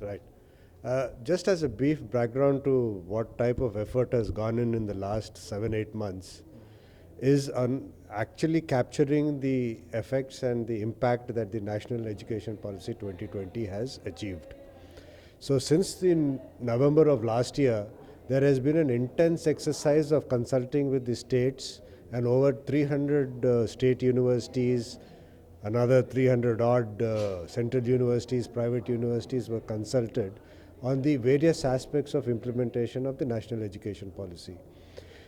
Right. Just as a brief background to what type of effort has gone in the last 7, 8 months, is on actually capturing the effects and the impact that the National Education Policy 2020 has achieved. So, since in November of last year, there has been an intense exercise of consulting with the states, and over 300 state universities, another 300 odd central universities, private universities were consulted on the various aspects of implementation of the national education policy.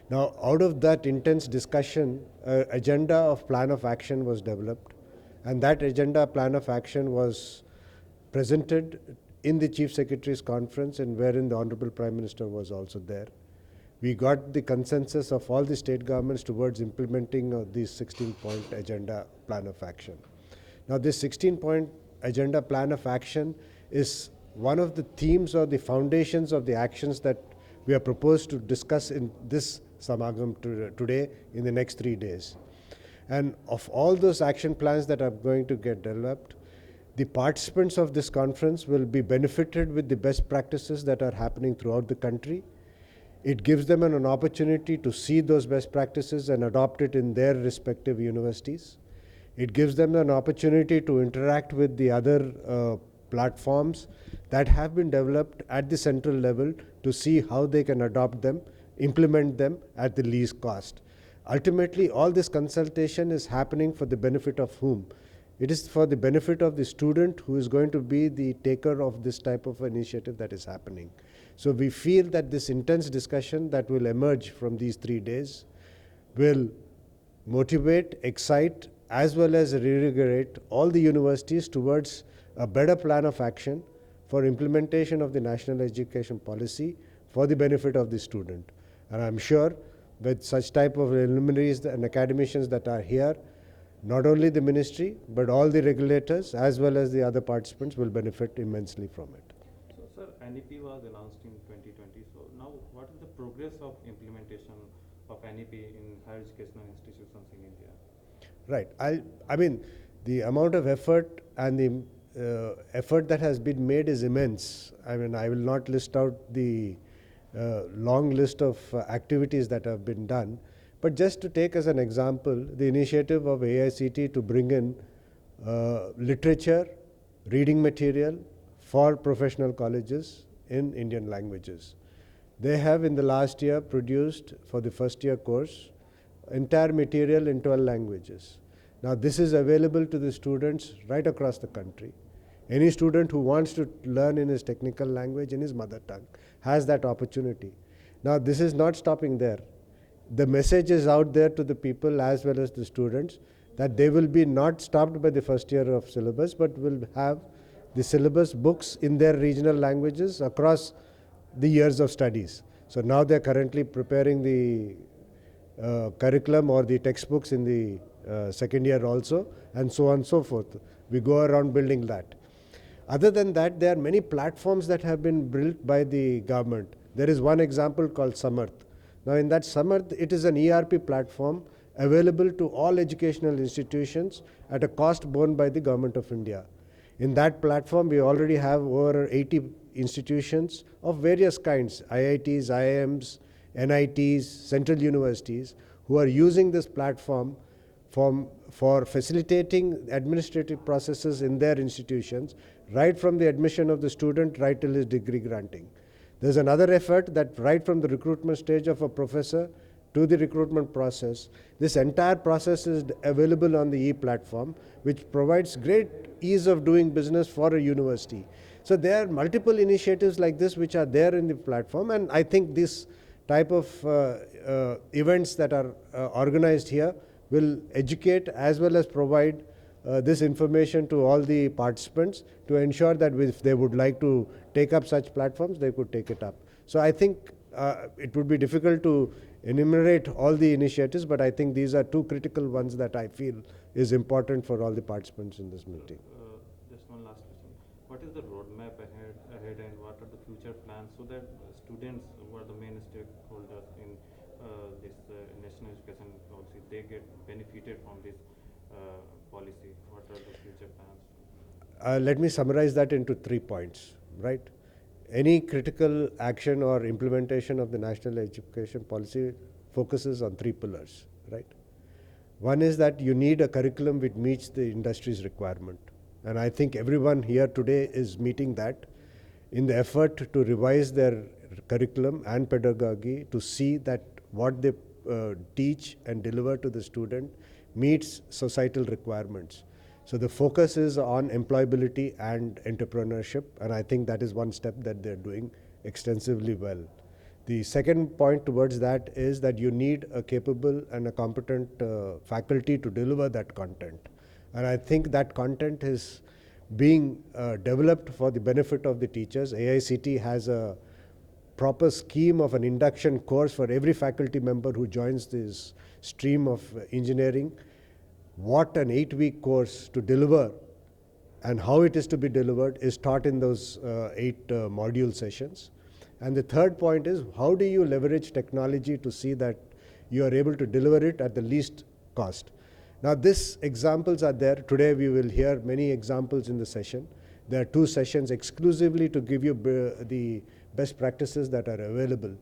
Now, out of that intense discussion, an agenda of plan of action was developed, and that agenda plan of action was presented in the Chief Secretary's conference, and wherein the Honorable Prime Minister was also there. We got the consensus of all the state governments towards implementing this 16-point agenda plan of action. Now, this 16-point agenda plan of action is one of the themes or the foundations of the actions that we are proposed to discuss in this Samagam today in the next 3 days. And of all those action plans that are going to get developed, the participants of this conference will be benefited with the best practices that are happening throughout the country. It gives them an opportunity to see those best practices and adopt it in their respective universities. It gives them an opportunity to interact with the other platforms that have been developed at the central level to see how they can adopt them, implement them at the least cost. Ultimately, all this consultation is happening for the benefit of whom? It is for the benefit of the student who is going to be the taker of this type of initiative that is happening. So we feel that this intense discussion that will emerge from these 3 days will motivate, excite, as well as reinvigorate all the universities towards a better plan of action for implementation of the national education policy for the benefit of the student. And I'm sure with such type of luminaries and academicians that are here, not only the ministry, but all the regulators as well as the other participants will benefit immensely from it. So, sir, NEP was announced in 2020. So, now what is the progress of implementation of NEP in higher educational institutions in India? Right. I mean, the amount of effort and the effort that has been made is immense. I mean, I will not list out the long list of activities that have been done. But just to take as an example, the initiative of AICT to bring in literature, reading material for professional colleges in Indian languages. They have in the last year produced for the first year course entire material in 12 languages. Now this is available to the students right across the country. Any student who wants to learn in his technical language, in his mother tongue, has that opportunity. Now this is not stopping there. The message is out there to the people as well as the students that they will be not stopped by the first year of syllabus, but will have the syllabus books in their regional languages across the years of studies. So now they're currently preparing the curriculum or the textbooks in the second year also, and so on and so forth. We go around building that. Other than that, there are many platforms that have been built by the government. There is one example called Samarth. Now in that Samarth, it is an ERP platform available to all educational institutions at a cost borne by the Government of India. In that platform, we already have over 80 institutions of various kinds, IITs, IIMs, NITs, central universities, who are using this platform for facilitating administrative processes in their institutions, right from the admission of the student right till his degree granting. There's another effort that right from the recruitment stage of a professor to the recruitment process, this entire process is available on the e-platform, which provides great ease of doing business for a university. So there are multiple initiatives like this which are there in the platform, and I think this type of events that are organized here will educate as well as provide this information to all the participants to ensure that if they would like to take up such platforms, they could take it up. So I think it would be difficult to enumerate all the initiatives, but I think these are two critical ones that I feel is important for all the participants in this meeting. Just one last question. What is the roadmap ahead and what are the future plans so that students who are the main stakeholders in this national education policy, they get benefited from this policy? What are the future plans? Let me summarize that into 3 points. right? Any critical action or implementation of the national education policy focuses on three pillars, right? One is that you need a curriculum which meets the industry's requirement. And I think everyone here today is meeting that in the effort to revise their curriculum and pedagogy to see that what they teach and deliver to the student meets societal requirements. So the focus is on employability and entrepreneurship, and I think that is one step that they're doing extensively well. The second point towards that is that you need a capable and a competent faculty to deliver that content. And I think that content is being developed for the benefit of the teachers. AICT has a proper scheme of an induction course for every faculty member who joins this stream of engineering. What an 8-week course to deliver and how it is to be delivered is taught in those 8 module sessions. And the third point is, how do you leverage technology to see that you are able to deliver it at the least cost? Now, these examples are there. Today we will hear many examples in the session. There are 2 sessions exclusively to give you the best practices that are available.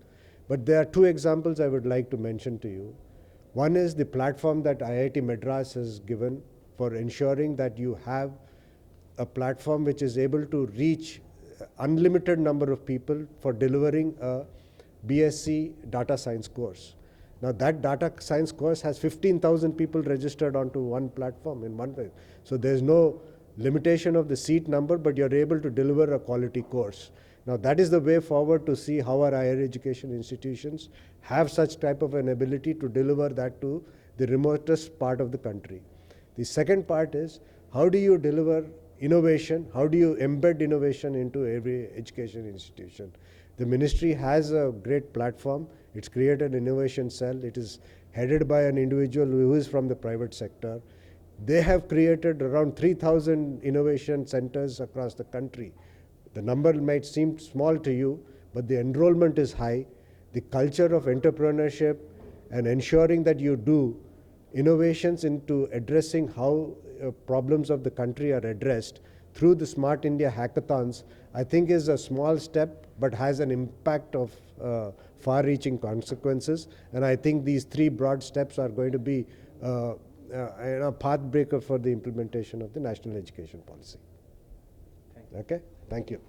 But there are 2 examples I would like to mention to you. One is the platform that IIT Madras has given for ensuring that you have a platform which is able to reach unlimited number of people for delivering a BSc data science course. Now that data science course has 15,000 people registered onto one platform in one way. So there's no limitation of the seat number, but you're able to deliver a quality course. Now that is the way forward to see how our higher education institutions have such type of an ability to deliver that to the remotest part of the country. The second part is, how do you deliver innovation? How do you embed innovation into every education institution? The ministry has a great platform. It's created an innovation cell. It is headed by an individual who is from the private sector. They have created around 3,000 innovation centers across the country. The number might seem small to you, but the enrollment is high. The culture of entrepreneurship and ensuring that you do innovations into addressing how problems of the country are addressed through the Smart India hackathons, I think is a small step but has an impact of far-reaching consequences. And I think these 3 broad steps are going to be a path breaker for the implementation of the national education policy. Thank you. Okay, thank you.